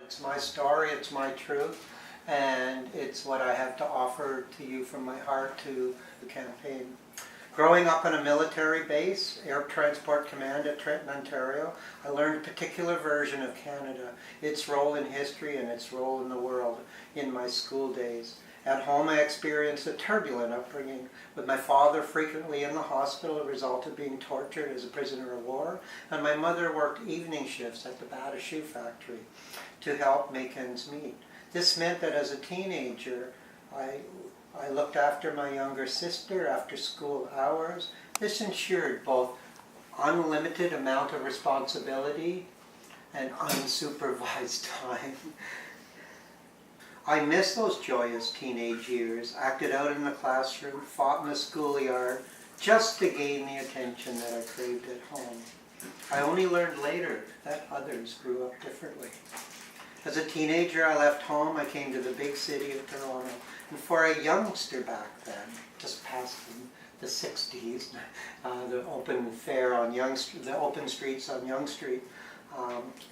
It's my story, it's my truth, and it's what I have to offer to you from my heart to the campaign. Growing up on a military base, Air Transport Command at Trenton, Ontario, I learned a particular version of Canada, its role in history and its role in the world in my school days. At home, I experienced a turbulent upbringing, with my father frequently in the hospital as a result of being tortured as a prisoner of war, and my mother worked evening shifts at the Bata shoe factory to help make ends meet. This meant that as a teenager, I looked after my younger sister after school hours. This ensured both unlimited amount of responsibility and unsupervised time. I miss those joyous teenage years, acted out in the classroom, fought in the schoolyard, just to gain the attention that I craved at home. I only learned later that others grew up differently. As a teenager, I left home. I came to the big city of Toronto. And for a youngster back then, just past the 60s, the open fair on the open streets on Yonge Street,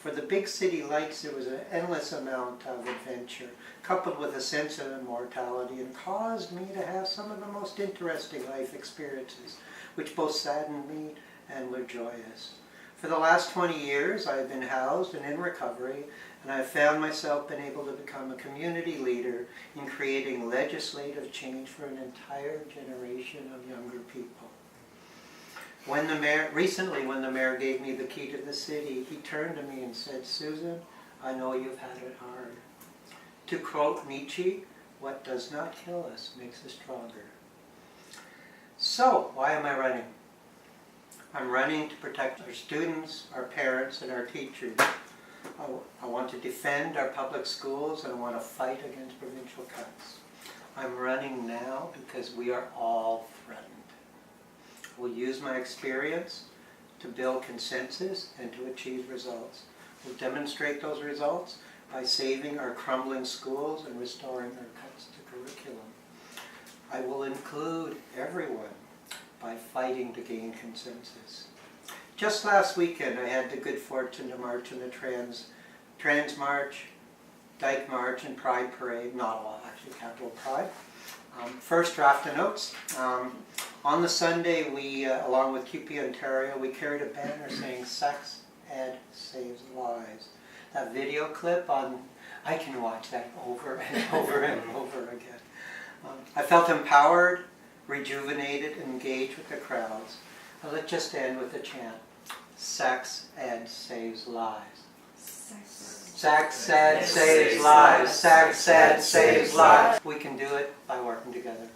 for the big city lights, there was an endless amount of adventure, coupled with a sense of immortality, and caused me to have some of the most interesting life experiences, which both saddened me and were joyous. For the last 20 years, I have been housed and in recovery, and I have found myself been able to become a community leader in creating legislative change for an entire generation of younger people. Recently, when the mayor gave me the key to the city, he turned to me and said, "Susan, I know you've had it hard. To quote Nietzsche, what does not kill us makes us stronger." So, why am I running? I'm running to protect our students, our parents, and our teachers. I want to defend our public schools, and I want to fight against provincial cuts. I'm running now because we are all threatened. We'll use my experience to build consensus and to achieve results. We'll demonstrate those results by saving our crumbling schools and restoring our cuts to curriculum. I will include everyone by fighting to gain consensus. Just last weekend, I had the good fortune to march in the Trans March, Dyke March, and Pride Parade. Not all, actually, Capital Pride. First draft of notes. On the Sunday, we, along with QP Ontario, we carried a banner saying "Sex Ed Saves Lives." That video clip I can watch that over and over and over again. I felt empowered, rejuvenated, and engaged with the crowds. Let's just end with a chant. Sex Ed saves lives. Sex Ed saves lives. Sex Ed saves lives. We can do it by working together.